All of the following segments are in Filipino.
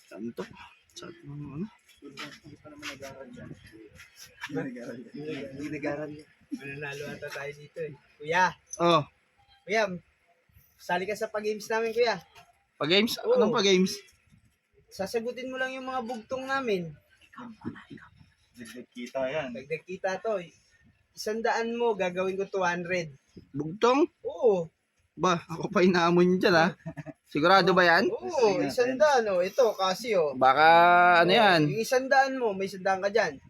Saan to? Saan ano? Hindi nag-aral yan. Mananalo ata tayo dito eh. Kuya, Oh, kuya, sali ka sa pag-games namin kuya. pa-games? Oo. Anong pa-games? Sasagutin mo lang yung mga bugtong namin. Dagdag kita yan. Dagdag kita to. 100 mo, gagawin ko 200. Bugtong? Oo. Ba, ako pa inaamon dyan ha. Sigurado ba yan? Oo, 100 oh. Ito, kasi oh. Baka ano yan? Yung 100 mo, may 100 ka dyan.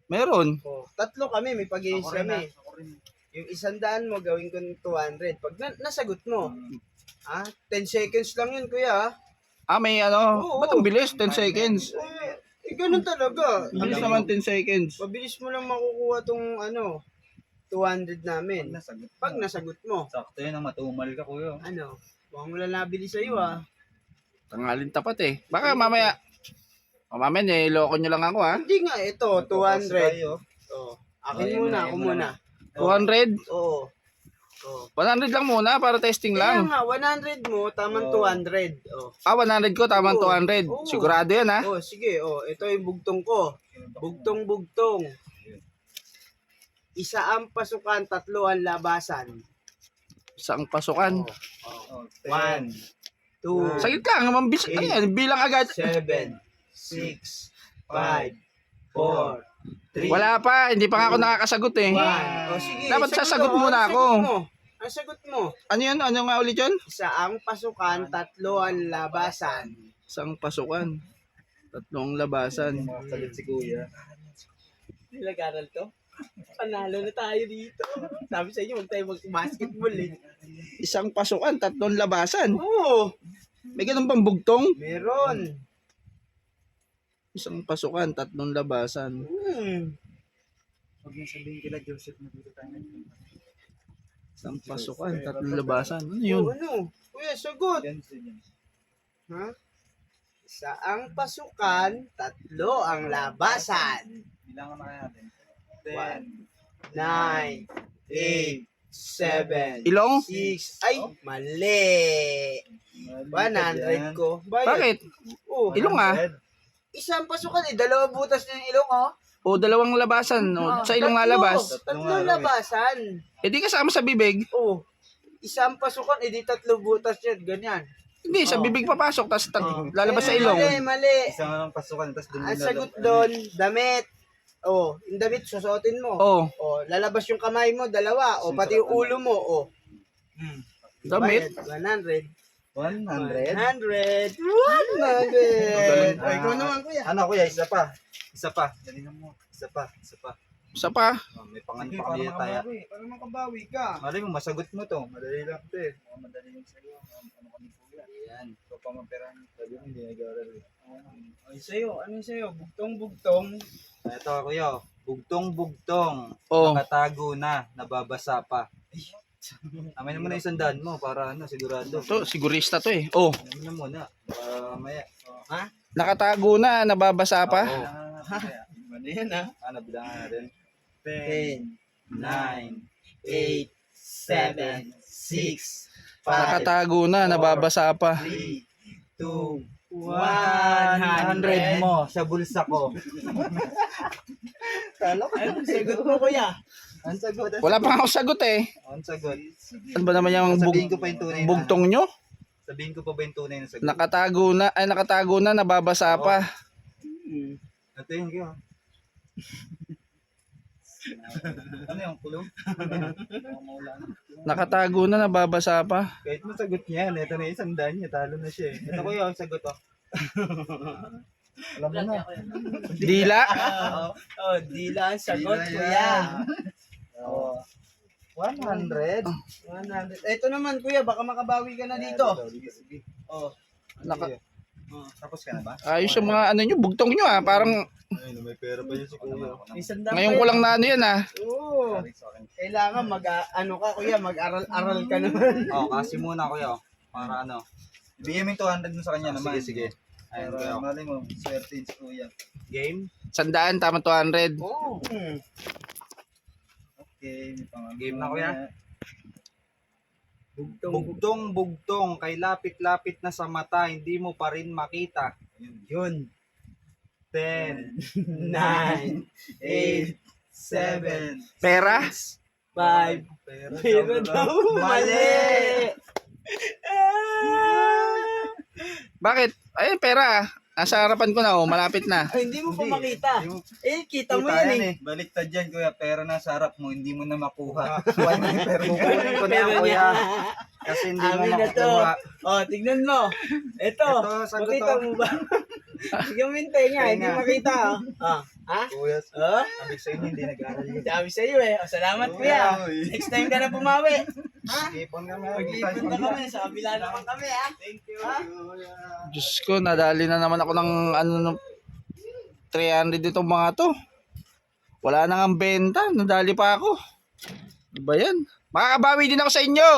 Meron. Oh, 3 kami, may pag-games kami. Yung 100 mo, gawin ko ng 200. Pag nasagot mo, 10 seconds lang yun, kuya. Ah, may ano? Oo. Ba't ang bilis? 10 seconds. Ganun talaga. Ang bilis naman 10 seconds. Mabilis mo lang makukuha tong 200 namin. Nasagot. Pag nasagot mo, Sakto yun, matumal ka kuya. mukhang wala nabili sa'yo Tangalin tapat eh. Baka mamaya. Mamaya niloko nyo lang ako ha. Hindi nga, ito, 200. Oh, akin muna, ako muna. 200? Oo. 100 lang muna para testing Kaya lang. nga, 100 mo, tamang 200. Oh. 100 ko, tamang Oo. 200. Oo. Sigurado yan ha. Oh, sige, ito yung bugtong ko. Bugtong. Isa ang pasukan, 3 ang labasan. Isang pasukan. 1, 2, Sagit lang, mambis. Ayan, bilang agad. 7, 6, 5, 4, 3, Wala pa, hindi pa nga ako nakakasagot eh. 1. Oh, sige, Dapat sagot sasagot mo, muna ang ako. sagot mo. Ang sagot mo. Ano yun? Ano nga ulit yun? Isa ang pasukan, 3 ang labasan. Isang pasukan. 3 labasan. Sagot si kuya. Nag-aral to? Panalo na tayo dito. Sabi sa inyo, huwag tayo mag-basketball eh. Isang pasukan, 3 labasan. Oo, May ganun bang bugtong? meron. Isang pasukan, 3 labasan. Huwag yung sabihin kila Joseph na dito tayo. Isang pasukan, 3 labasan. Ano yun? Kuya, sagot. Yan siya. Ha? Isa ang pasukan, 3 ang labasan. Bilangan na kaya natin. 1, 9, 8, 7, Ilong? 6. Ay, mali. 100 ko. Bakit? Oh, Ilong ah. isang pasukan eh. 2 butas na yung ilong oh. O 2 labasan. O, sa ilong nga labas. 3 labasan. E di kasama sa bibig. Oh. Isang pasukan, edi 3 butas yan. Ganyan. Hindi, sa bibig papasok. Tapos lalabas sa ilong. Mali. Isa nga ng pasukan, tapos doon Ang sagot doon, damit. Oh, yung damit susuotin mo. Oh, Oh, lalabas yung kamay mo, 2. Oh, pati yung ulo mo. Oh. damit. 100. 100. 100. 100. Ikaw naman, kuya. Ano kuya, isa pa. Galingan mo. Isa pa. Isa pa. May pangan pa kami tayo. Para makabawi ka. Mali mo, masagot mo to. Madali lang to eh. Madali yung sa'yo. Ano kami kuya. Ayan. Ito pa maperahan. Sabi mo, hindi nag-aaral eh. Ay, sa'yo. Ano sa'yo? Bugtong-bugtong. Ito kuya. Bugtong. Oh. Nakatago na. Nababasa pa. Amin mo na 100 mo para sigurado. To, sigurista to eh. Oh, Amin na muna. Para mamaya. nakatago na, nababasa pa. Ano yan, ha? Ano, bilangan natin. 10, 9, 8, 7, 6, 5, Nakatago na, nababasa pa. 3, 2, 100 mo sa bulsa ko. Ano sagot mo, kuya? Ang sagot. Wala pa nga ako sagot eh. Ang sagot. Ano ba naman yung Sabihin ko pa yung tunay na. bugtong nyo? Sabihin ko pa ba yung tunay na sagot? Nakatago na, nababasa pa. Ito yun kayo. Ano yung kulong? Nakatago na, nababasa pa. Kahit masagot niya yan, ito na 100 niya, talo na siya eh. Ito ko yung sagot oh. Alam mo na. Dila. Dila ang sagot, kuya. Oh. 100. 100. Ito naman, kuya, baka makabawi ka na dito. Sige. Oh. Naka- Tapos ka na ba? Ayos yung mga ano nyo, bugtong nyo ah. Parang Ay, may pera pa yun si kuya. ngayon ko lang na ano yan ah. Oo. Kailangan ano ka, kuya, mag-aral-aral ka naman. Kasi muna kuya. Para ano. Ibigay mo yung 200 mo sa kanya naman. Sige. Ayun kuya. Mali mo, swerte si kuya. Game? 100, tama 200. Oo. Okay, may pangalan. Game na kuya. Bugtong-bugtong, kay lapit-lapit na sa mata, hindi mo pa rin makita. Yun. 10, 9, 8, 7, Pera? 5. Pero daw, mali! Bakit? Ay, pera. Nasa harapan ko na, oh. Malapit na. Ay, hindi mo pa makita. Hindi mo- Kita mo Kita yan yan eh. Baliktad yan, kuya. Pera na sa harap mo, hindi mo na makuha. Kuha na yung pera. Kukunin ko na yan, Pero kuya. niya. Kasi hindi mo Amin na to. makuha. Oh, tignan mo. Ito, Ito, sagot makita to. mo ba? Tignan mo yung tenga, hindi Tenga. makita. Oh. Ha? Kuya, Oh? sabi sa inyo, hindi nag-aaral yun. Sabi sa iyo eh. Oh, salamat kuya. Next time ka na pumawi. Ipon nga Mag-ipon na kami. Sa kabila naman kami ha. Thank you. Ha? Diyos ko, nadali na naman ako ng ano, 300 itong mga to. Wala na nga benta. Nadali pa ako. Ano ba yan? Makakabawi din ako sa inyo.